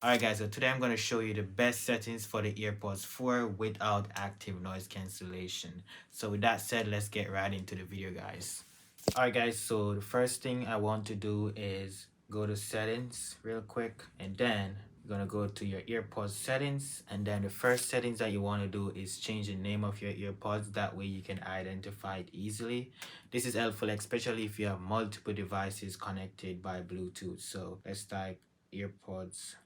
Alright guys, so today I'm going to show you the best settings for the AirPods 4 without active noise cancellation. So with that said, let's get right into the video guys. Alright guys, so the first thing I want to do is go to settings real quick, and then you're going to go to your AirPods settings, and then the first settings that you want to do is change the name of your AirPods. That way you can identify it easily. This is helpful especially if you have multiple devices connected by Bluetooth. So let's type AirPods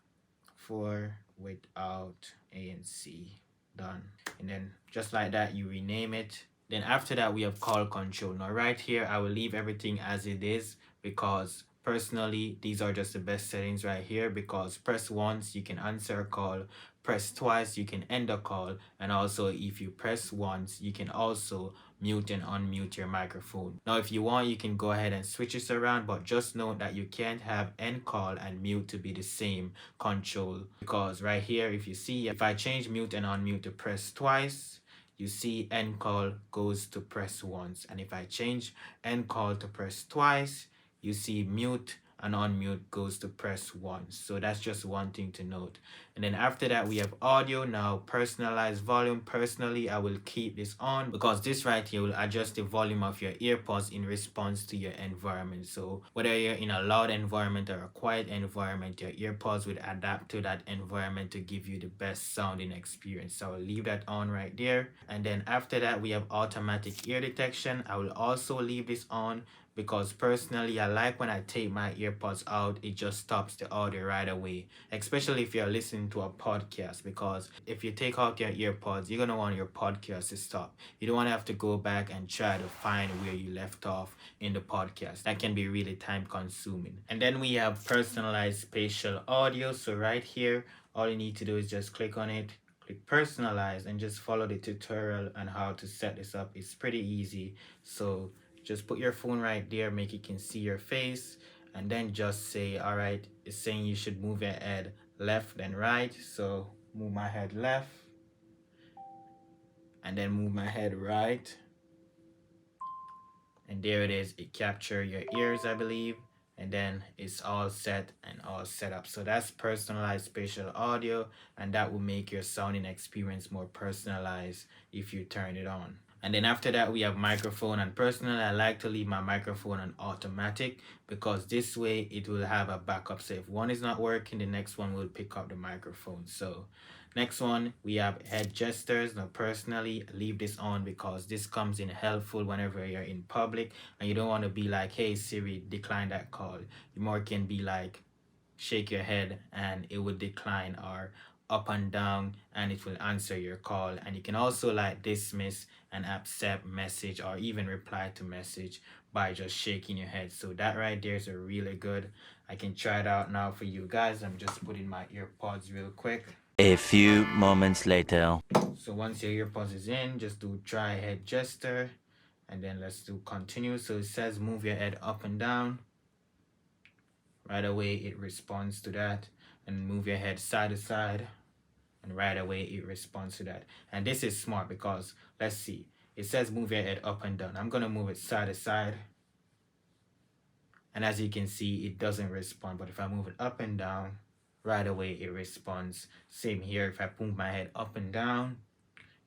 4 without ANC. Done. And then just like that, you rename it. Then after that, we have call control. Now right here, I will leave everything as it is because personally, these are just the best settings right here, because press once, you can answer a call. Press twice, you can end a call. And also if you press once, you can also mute and unmute your microphone. Now if you want, you can go ahead and switch this around, but just note that you can't have end call and mute to be the same control, because right here, if you see, if I change mute and unmute to press twice, you see end call goes to press once, and if I change end call to press twice, you see mute and unmute goes to press once. So that's just one thing to note. And then after that, we have audio. Now personalized volume. Personally, I will keep this on because this right here will adjust the volume of your earpods in response to your environment. So whether you're in a loud environment or a quiet environment, your earpods will adapt to that environment to give you the best sounding experience. So I'll leave that on right there. And then after that, we have automatic ear detection. I will also leave this on because personally I like when I take my earpods out, it just stops the audio right away, especially if you're listening to a podcast, because if you take out your earpods, you're going to want your podcast to stop. You don't want to have to go back and try to find where you left off in the podcast. That can be really time consuming. And then we have personalized spatial audio. So right here, all you need to do is just click on it, click personalize, and just follow the tutorial on how to set this up. It's pretty easy. So just put your phone right there, make it can see your face, and then just say, all right, it's saying you should move your head left and right. So move my head left and then move my head right. And there it is. It captured your ears, I believe. And then it's all set and all set up. So that's personalized spatial audio, and that will make your sounding experience more personalized if you turn it on. And then after that, we have microphone. And personally, I like to leave my microphone on automatic because this way it will have a backup. So if one is not working, the next one will pick up the microphone. So next one, we have head gestures. Now personally, leave this on because this comes in helpful whenever you're in public and you don't want to be like, hey Siri, decline that call. You more can be like, shake your head and it will decline, or up and down and it will answer your call. And you can also like dismiss and accept message or even reply to message by just shaking your head. So that right there is a really good. I can try it out now for you guys. I'm just putting my earpods real quick. A few moments later. So once your earpods is in, just do try head gesture, and then let's do continue. So it says move your head up and down. Right away it responds to that. And move your head side to side, and right away it responds to that. And this is smart because let's see, it says move your head up and down. I'm gonna move it side to side, and as you can see, it doesn't respond. But if I move it up and down, right away it responds. Same here, if I move my head up and down,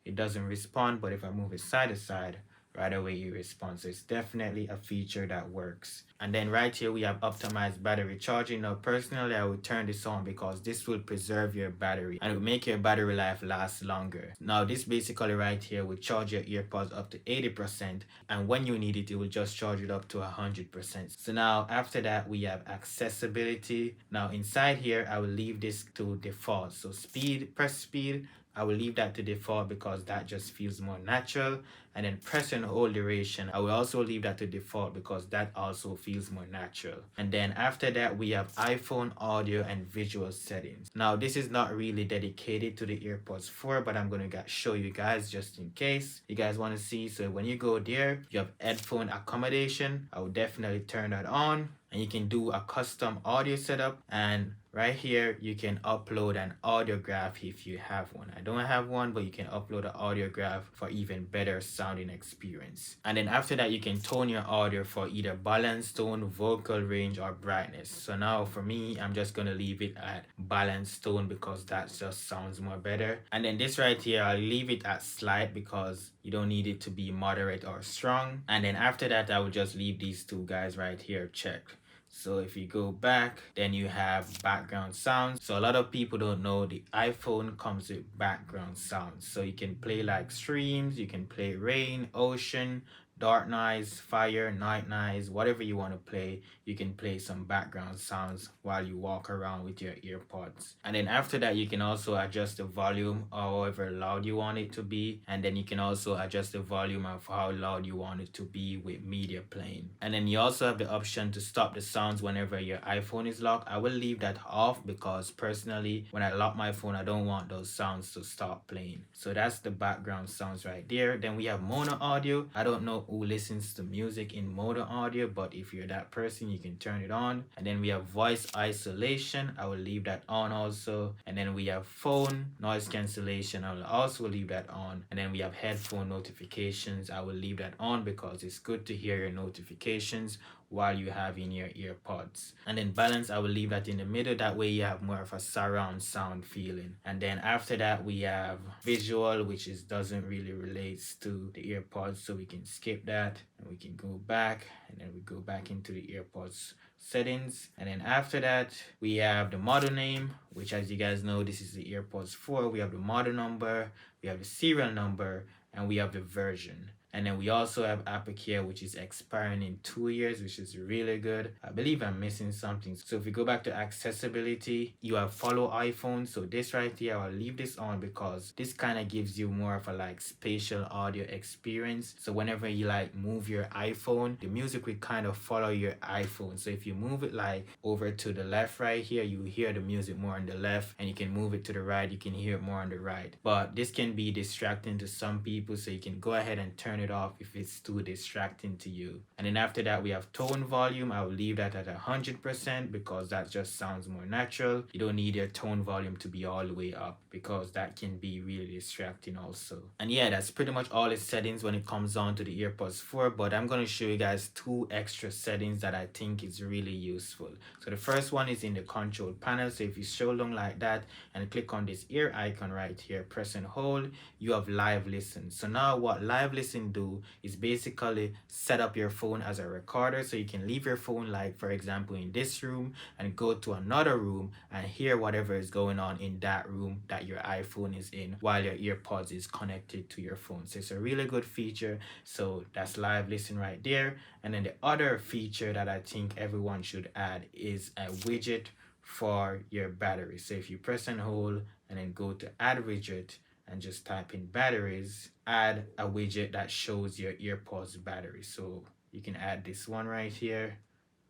it doesn't respond. But if I move it side to side, right away it responds. So it's definitely a feature that works. And then right here we have optimized battery charging. Now personally, I would turn this on because this will preserve your battery and it will make your battery life last longer. Now this basically right here will charge your earpods up to 80%, and when you need it, it will just charge it up to 100%. So now after that, we have accessibility. Now inside here, I will leave this to default. So speed, press speed, I will leave that to default because that just feels more natural. And then press and hold duration, I will also leave that to default because that also feels more natural. And then after that, we have iPhone audio and visual settings. Now this is not really dedicated to the AirPods 4, but I'm going to show you guys just in case you guys want to see. So when you go there, you have headphone accommodation. I will definitely turn that on. And you can do a custom audio setup, and right here you can upload an audio graph if you have one. I don't have one, but you can upload an audio graph for even better sounding experience. And then after that, you can tone your audio for either balance tone, vocal range, or brightness. So now for me, I'm just gonna leave it at balance tone because that just sounds more better. And then this right here, I'll leave it at slight because you don't need it to be moderate or strong. And then after that, I will just leave these two guys right here checked. So if you go back, then you have background sounds. So a lot of people don't know the iPhone comes with background sounds. So you can play like streams, you can play rain, ocean, dark noise, fire, night noise, whatever you want to play. You can play some background sounds while you walk around with your earpods. And then after that, you can also adjust the volume however loud you want it to be. And then you can also adjust the volume of how loud you want it to be with media playing. And then you also have the option to stop the sounds whenever your iPhone is locked. I will leave that off because personally, when I lock my phone, I don't want those sounds to stop playing. So that's the background sounds right there. Then we have mono audio. I don't know who listens to music in mono audio, but if you're that person, you can turn it on. And then we have voice isolation. I will leave that on also. And then we have phone noise cancellation. I will also leave that on. And then we have headphone notifications. I will leave that on because it's good to hear your notifications while you have in your earpods. And then balance, I will leave that in the middle. That way you have more of a surround sound feeling. And then after that, we have visual, which is doesn't really relate to the earpods, so we can skip that and we can go back, and then we go back into the earpods settings. And then after that, we have the model name, which as you guys know, this is the AirPods 4. We have the model number, we have the serial number, and we have the version. And then we also have Apple Care, which is expiring in 2 years, which is really good. I believe I'm missing something. So if we go back to accessibility, you have follow iPhone. So this right here, I'll leave this on because this kind of gives you more of a like spatial audio experience. So whenever you like move your iPhone, the music will kind of follow your iPhone. So if you move it like over to the left right here, you hear the music more on the left, and you can move it to the right, you can hear it more on the right. But this can be distracting to some people, so you can go ahead and turn it off if it's too distracting to you. And then after that, we have tone volume. I will leave that at 100% because that just sounds more natural. You don't need your tone volume to be all the way up because that can be really distracting also. And yeah, that's pretty much all its settings when it comes on to the AirPods 4, but I'm going to show you guys 2 extra settings that I think is really useful. So the first one is in the control panel. So if you scroll down like that and click on this ear icon right here, press and hold, you have live listen. So now what live listen do is basically set up your phone as a recorder, so you can leave your phone like for example in this room and go to another room and hear whatever is going on in that room that your iPhone is in while your earpods is connected to your phone. So it's a really good feature. So that's live listen right there. And then the other feature that I think everyone should add is a widget for your battery. So if you press and hold and then go to add widget and just type in batteries, add a widget that shows your earpods battery. So you can add this one right here,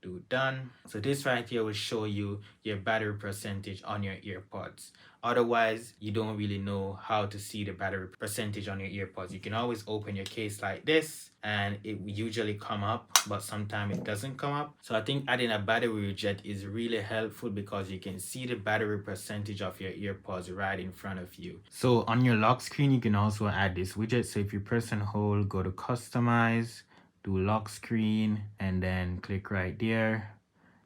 do done. So this right here will show you your battery percentage on your earpods. Otherwise, you don't really know how to see the battery percentage on your earpods. You can always open your case like this and it will usually come up, but sometimes it doesn't come up. So I think adding a battery widget is really helpful because you can see the battery percentage of your earpods right in front of you. So on your lock screen, you can also add this widget. So if you press and hold, go to customize, do lock screen, and then click right there,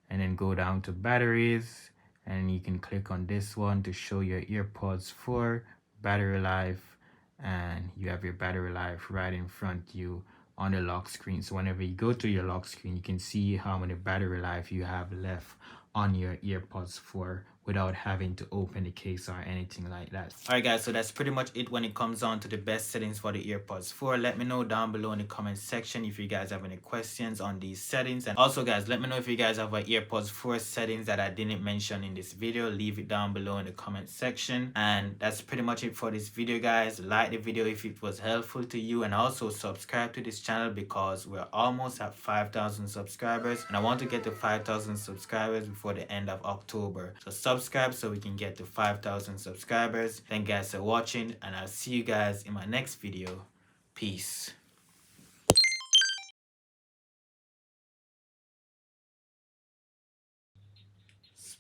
and then go down to batteries, and you can click on this one to show your earpods 4 battery life, and you have your battery life right in front of you on the lock screen. So whenever you go to your lock screen, you can see how many battery life you have left on your earpods 4 without having to open the case or anything like that. Alright guys, so that's pretty much it when it comes on to the best settings for the AirPods 4. Let me know down below in the comment section if you guys have any questions on these settings. And also guys, let me know if you guys have an AirPods 4 settings that I didn't mention in this video. Leave it down below in the comment section. And that's pretty much it for this video guys. Like the video if it was helpful to you, and also subscribe to this channel because we're almost at 5,000 subscribers and I want to get to 5,000 subscribers before the end of October. So subscribe so we can get to 5,000 subscribers. Thank you guys for watching, and I'll see you guys in my next video. Peace.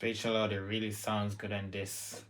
Spatial audio really sounds good on this.